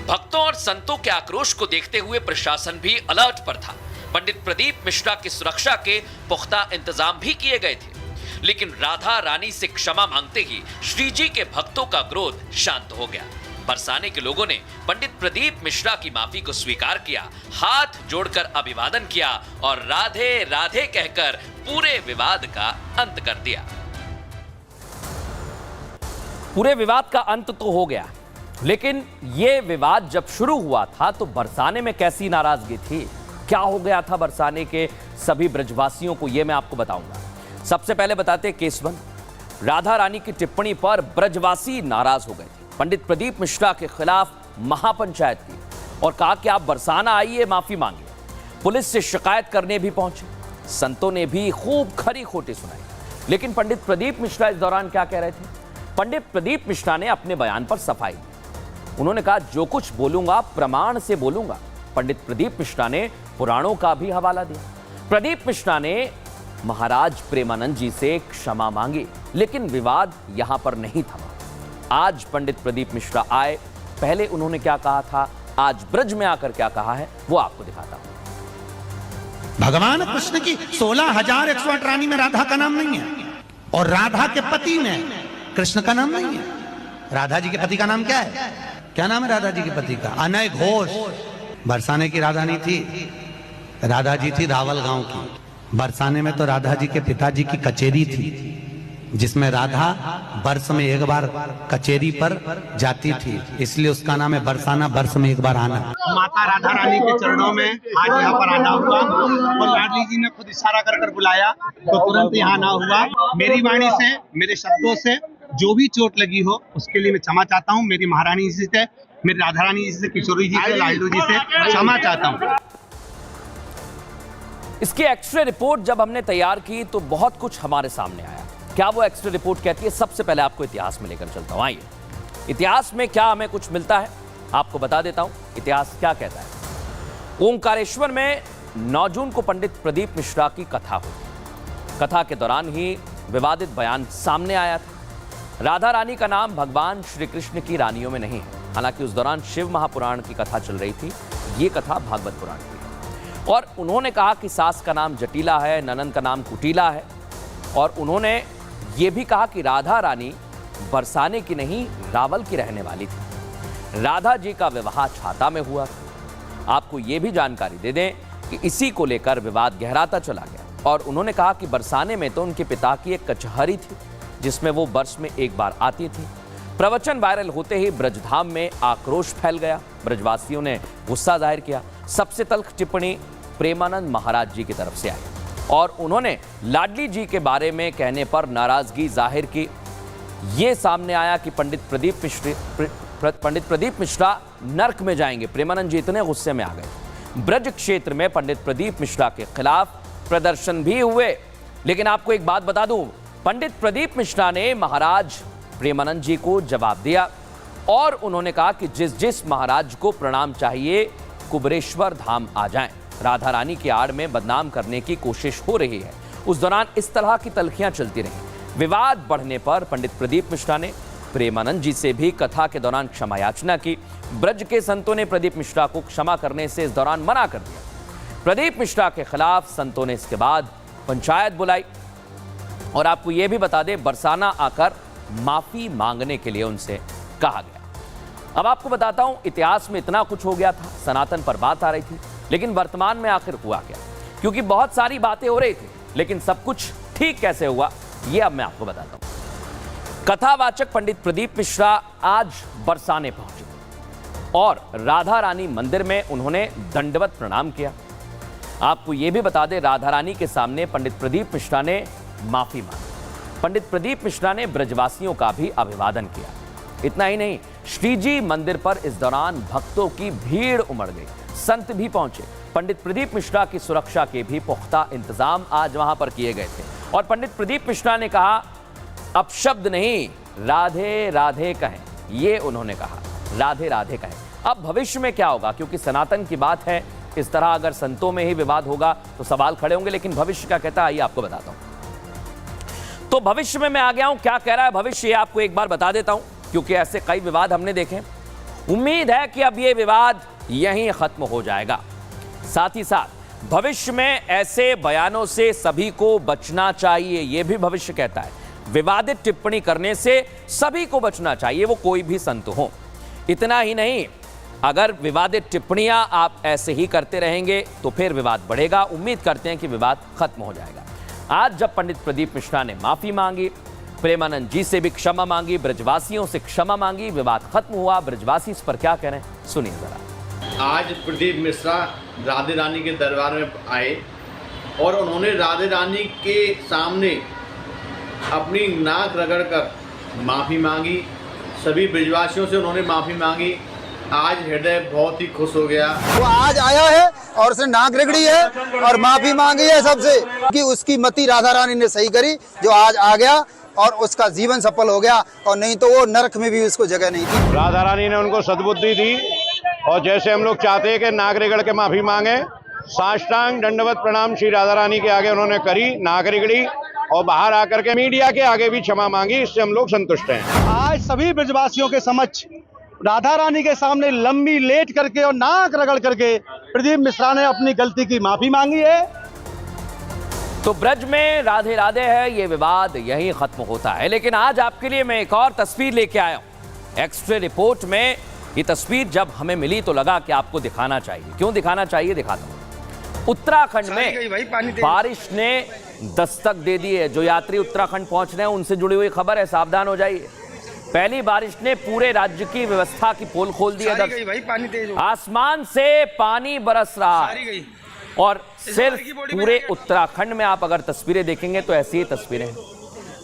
भक्तों और संतों के आक्रोश को देखते हुए प्रशासन भी अलर्ट पर था। पंडित प्रदीप मिश्रा की सुरक्षा के पुख्ता इंतजाम भी किए गए थे। लेकिन राधा रानी से क्षमा मांगते ही श्री जी के भक्तों का क्रोध शांत हो गया। बरसाने के लोगों ने पंडित प्रदीप मिश्रा की माफी को स्वीकार किया, हाथ जोड़कर अभिवादन किया और राधे राधे कहकर पूरे विवाद का अंत कर दिया। पूरे विवाद का अंत तो हो गया, लेकिन यह विवाद जब शुरू हुआ था तो बरसाने में कैसी नाराजगी थी, क्या हो गया था बरसाने के सभी ब्रजवासियों को, यह मैं आपको बताऊंगा। सबसे पहले बताते केसवन। राधा रानी की टिप्पणी पर ब्रजवासी नाराज हो गए थे। पंडित प्रदीप मिश्रा के खिलाफ महापंचायत की और कहा कि आप बरसाना आइए, माफी मांगिए। पुलिस से शिकायत करने भी पहुंचे। संतों ने भी खूब खरी खोटी सुनाई। लेकिन पंडित प्रदीप मिश्रा इस दौरान क्या कह रहे थे? पंडित प्रदीप मिश्रा ने अपने बयान पर सफाई दी। उन्होंने कहा, जो कुछ बोलूंगा प्रमाण से बोलूंगा। पंडित प्रदीप मिश्रा ने पुराणों का भी हवाला दिया। प्रदीप मिश्रा ने महाराज प्रेमानंद जी से क्षमा मांगी, लेकिन विवाद यहां पर नहीं थमा। आज पंडित प्रदीप मिश्रा आए, पहले उन्होंने क्या कहा था, आज ब्रज में आकर क्या कहा है, वो आपको दिखाता हूं। भगवान कृष्ण की 16,108 रानी में राधा का नाम नहीं है, और राधा के पति में कृष्ण का नाम नहीं है। राधा जी के पति का नाम क्या है? क्या नाम है राधा जी के पति का? अनय घोष। बरसाने की राधा नहीं थी, राधा जी थी रावल गांव की। बरसाने में तो राधा जी के पिताजी की कचेरी थी, जिसमें राधा वर्ष में एक बार कचेरी पर जाती थी, इसलिए उसका नाम है बरसाना, वर्ष में एक बार आना। माता राधा रानी के चरणों में आज यहाँ पर आना हुआ, और लाडली जी ने खुद इशारा कर बुलाया तो तुरंत यहाँ आना हुआ। मेरी वाणी से, मेरे शब्दों से जो भी चोट लगी हो उसके लिए मैं क्षमा चाहता हूँ। मेरी महारानी जी से, मेरी राधा रानी जी से, किशोरी जी से, लाडलू जी से क्षमा चाहता हूँ। इसकी एक्सरे रिपोर्ट जब हमने तैयार की तो बहुत कुछ हमारे सामने आया। क्या वो एक्सरे रिपोर्ट कहती है? सबसे पहले आपको इतिहास में लेकर चलता हूं। आइए, इतिहास में क्या हमें कुछ मिलता है आपको बता देता हूं। इतिहास क्या कहता है? ओंकारेश्वर में 9 जून को पंडित प्रदीप मिश्रा की कथा हुई। कथा के दौरान ही विवादित बयान सामने आया था। राधा रानी का नाम भगवान श्री कृष्ण की रानियों में नहीं है। हालांकि उस दौरान शिव महापुराण की कथा चल रही थी, ये कथा भागवत पुराण की है। और उन्होंने कहा कि सास का नाम जटिला है, ननंद का नाम कुटिला है, और उन्होंने ये भी कहा कि राधा रानी बरसाने की नहीं, रावल की रहने वाली थी। राधा जी का विवाह छाता में हुआ था। आपको ये भी जानकारी दे दें कि इसी को लेकर विवाद गहराता चला गया, और उन्होंने कहा कि बरसाने में तो उनके पिता की एक कचहरी थी, जिसमें वो वर्ष में एक बार आती थी। प्रवचन वायरल होते ही ब्रजधाम में आक्रोश फैल गया। ब्रजवासियों ने गुस्सा जाहिर किया। सबसे तल्ख टिप्पणी प्रेमानंद महाराज जी की तरफ से आई, और उन्होंने लाडली जी के बारे में कहने पर नाराजगी जाहिर की। ये सामने आया कि पंडित प्रदीप मिश्रा नर्क में जाएंगे। प्रेमानंद जी इतने गुस्से में आ गए। ब्रज क्षेत्र में पंडित प्रदीप मिश्रा के खिलाफ प्रदर्शन भी हुए। लेकिन आपको एक बात बता दूं, पंडित प्रदीप मिश्रा ने महाराज प्रेमानंद जी को जवाब दिया, और उन्होंने कहा कि जिस जिस महाराज को प्रणाम चाहिए कुबरेश्वर धाम आ जाएं। राधा रानी की आड़ में बदनाम करने की कोशिश हो रही है। उस दौरान इस तरह की तल्खियां चलती रहीं। विवाद बढ़ने पर पंडित प्रदीप मिश्रा ने प्रेमानंद जी से भी कथा के दौरान क्षमा याचना की। ब्रज के संतों ने प्रदीप मिश्रा को क्षमा करने से इस दौरान मना कर दिया। प्रदीप मिश्रा के खिलाफ संतों ने इसके बाद पंचायत बुलाई, और आपको यह भी बता दें, बरसाना आकर माफी मांगने के लिए उनसे कहा गया। अब आपको बताता हूं, इतिहास में इतना कुछ हो गया था, सनातन पर बात आ रही थी, लेकिन वर्तमान में आखिर हुआ क्या? क्योंकि बहुत सारी बातें हो रही थी, लेकिन सब कुछ ठीक कैसे हुआ, यह अब मैं आपको बताता हूं। कथावाचक पंडित प्रदीप मिश्रा आज बरसाने पहुंचे, और राधा रानी मंदिर में उन्होंने दंडवत प्रणाम किया। आपको यह भी बता दें, राधा रानी के सामने पंडित प्रदीप मिश्रा ने माफी मांगी। पंडित प्रदीप मिश्रा ने ब्रजवासियों का भी अभिवादन किया। इतना ही नहीं, श्रीजी मंदिर पर इस दौरान भक्तों की भीड़ उमड़ गई। संत भी पहुंचे। पंडित प्रदीप मिश्रा की सुरक्षा के भी पुख्ता इंतजाम आज वहां पर किए गए थे, और पंडित प्रदीप मिश्रा ने कहा, अब शब्द नहीं, राधे राधे कहें। ये उन्होंने कहा, राधे राधे कहें। अब भविष्य में क्या होगा, क्योंकि सनातन की बात है, इस तरह अगर संतों में ही विवाद होगा तो सवाल खड़े होंगे। लेकिन भविष्य क्या कहता है, आइए आपको बताता हूं। तो भविष्य में मैं आ गया हूं। क्या कह रहा है भविष्य, आपको एक बार बता देता हूं, क्योंकि ऐसे कई विवाद हमने देखे। उम्मीद है कि अब यह विवाद यहीं खत्म हो जाएगा। साथ ही साथ भविष्य में ऐसे बयानों से सभी को बचना चाहिए, यह भी भविष्य कहता है। विवादित टिप्पणी करने से सभी को बचना चाहिए, वो कोई भी संत हो। इतना ही नहीं, अगर विवादित टिप्पणियां आप ऐसे ही करते रहेंगे तो फिर विवाद बढ़ेगा। उम्मीद करते हैं कि विवाद खत्म हो जाएगा। आज जब पंडित प्रदीप मिश्रा ने माफी मांगी, प्रेमानंद जी से भी क्षमा मांगी, ब्रजवासियों से क्षमा मांगी, विवाद खत्म हुआ। ब्रजवासी इस पर क्या कह रहे हैं, सुनिए जरा। आज प्रदीप मिश्रा राधे रानी के दरबार में आए, और उन्होंने राधे रानी के सामने अपनी नाक रगड़कर माफ़ी मांगी। सभी ब्रजवासियों से उन्होंने माफ़ी मांगी, आज हृदय बहुत ही खुश हो गया। वो आज आया है और उसने नाक रगड़ी है और माफी मांगी है सबसे कि उसकी मति राधा रानी ने सही करी, जो आज आ गया और उसका जीवन सफल हो गया, और नहीं तो वो नरक में भी उसको जगह नहीं थी। राधा रानी ने उनको सद्बुद्धि दी और जैसे हम लोग चाहते हैं कि नाक रगड़ के माफी मांगे, साष्टांग दंडवत प्रणाम श्री राधा रानी के आगे उन्होंने करी, नाक रगड़ी और बाहर आकर के मीडिया के आगे भी क्षमा मांगी। इससे हम लोग संतुष्ट हैं। आज सभी ब्रजवासियों के समक्ष राधा रानी के सामने लंबी लेट करके और नाक रगड़ करके प्रदीप मिश्रा ने अपनी गलती की माफी मांगी है। तो ब्रज में राधे राधे है, ये विवाद यहीं खत्म होता है। लेकिन आज आपके लिए मैं एक और तस्वीर लेके आया हूं। एक्स-रे रिपोर्ट में ये तस्वीर जब हमें मिली तो लगा कि आपको दिखाना चाहिए। क्यों दिखाना चाहिए, दिखाता हूं। उत्तराखंड में बारिश ने दस्तक दे दी है। जो यात्री उत्तराखंड पहुंच रहे हैं उनसे जुड़ी हुई खबर है, सावधान हो जाइए। पहली बारिश ने पूरे राज्य की व्यवस्था की पोल खोल दी है। आसमान से पानी बरस रहा है और सिर्फ पूरे उत्तराखंड में आप अगर तस्वीरें देखेंगे तो ऐसी ही तस्वीरें हैं।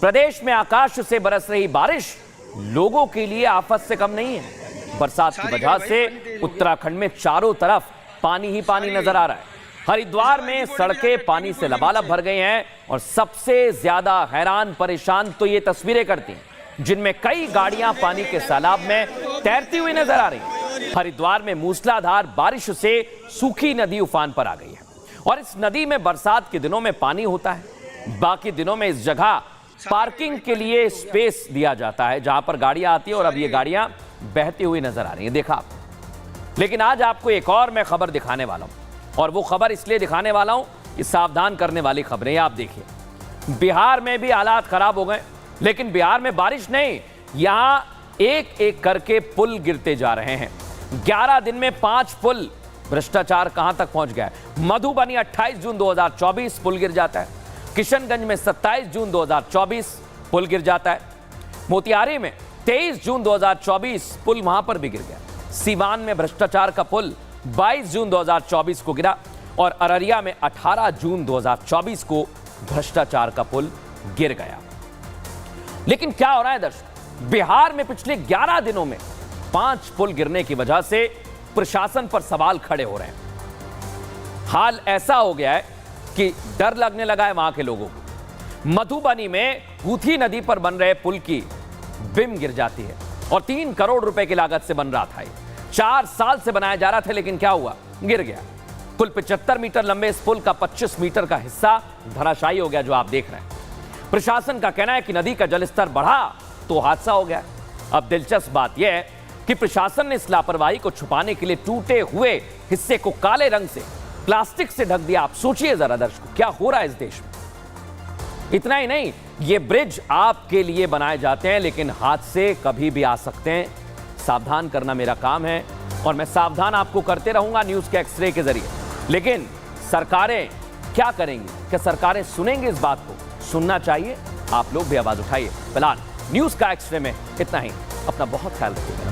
प्रदेश में आकाश से बरस रही बारिश लोगों के लिए आफत से कम नहीं है। बरसात की वजह से उत्तराखंड में चारों तरफ पानी ही पानी नजर आ रहा है। हरिद्वार में सड़कें पानी से लबालब भर गई हैं और सबसे ज्यादा हैरान परेशान तो ये तस्वीरें करती हैं जिनमें कई गाड़ियां पानी के सैलाब में तैरती हुई नजर आ रही हैं। हरिद्वार में मूसलाधार बारिश से सूखी नदी उफान पर आ गई है और इस नदी में बरसात के दिनों में पानी होता है। बाकी दिनों में इस जगह पार्किंग के लिए स्पेस दिया जाता है जहां पर गाड़ियां आती हैं और अब ये गाड़ियां बहती हुई नजर आ रही हैं, देखा आप। लेकिन आज आपको एक और मैं खबर दिखाने वाला हूं और वो खबर इसलिए दिखाने वाला हूं कि सावधान करने वाली खबरें आप देखिए। बिहार में भी हालात खराब हो गए, लेकिन बिहार में बारिश नहीं, यहां एक एक करके पुल गिरते जा रहे हैं। 11 दिन में 5 पुल। भ्रष्टाचार कहां तक पहुंच गया है। मधुबनी 28 जून 2024 पुल गिर जाता है। किशनगंज में 27 जून 2024 पुल गिर जाता है। मोतिहारी में 23 जून 2024 पुल वहां पर भी गिर गया। सीवान में भ्रष्टाचार का पुल 22 जून 2024 को गिरा और अररिया में 18 जून 2024 को भ्रष्टाचार का पुल गिर गया। लेकिन क्या हो रहा है दर्शक, बिहार में पिछले 11 दिनों में 5 पुल गिरने की वजह से प्रशासन पर सवाल खड़े हो रहे हैं। हाल ऐसा हो गया है कि डर लगने लगा है वहां के लोगों को। मधुबनी में हूथी नदी पर बन रहे पुल की बिम गिर जाती है और 3 करोड़ रुपए की लागत से बन रहा था। 4 साल से बनाया जा रहा था, लेकिन क्या हुआ, गिर गया। कुल 75 मीटर लंबे इस पुल का 25 मीटर का हिस्सा धराशायी हो गया, जो आप देख रहे हैं। प्रशासन का कहना है कि नदी का जलस्तर बढ़ा तो हादसा हो गया। अब दिलचस्प बात यह है कि प्रशासन ने इस लापरवाही को छुपाने के लिए टूटे हुए हिस्से को काले रंग से प्लास्टिक से ढक दिया। आप सोचिए जरा दर्शकों, क्या हो रहा है इस देश में। इतना ही नहीं, ये ब्रिज आपके लिए बनाए जाते हैं, लेकिन हादसे कभी भी आ सकते हैं। सावधान करना मेरा काम है और मैं सावधान आपको करते रहूंगा न्यूज के एक्सरे के जरिए। लेकिन सरकारें क्या करेंगी, क्या सरकारें सुनेंगी इस बात को? सुनना चाहिए, आप लोग भी आवाज उठाइए। फिलहाल न्यूज का एक्सरे में इतना ही। अपना बहुत ख्याल रखिएगा।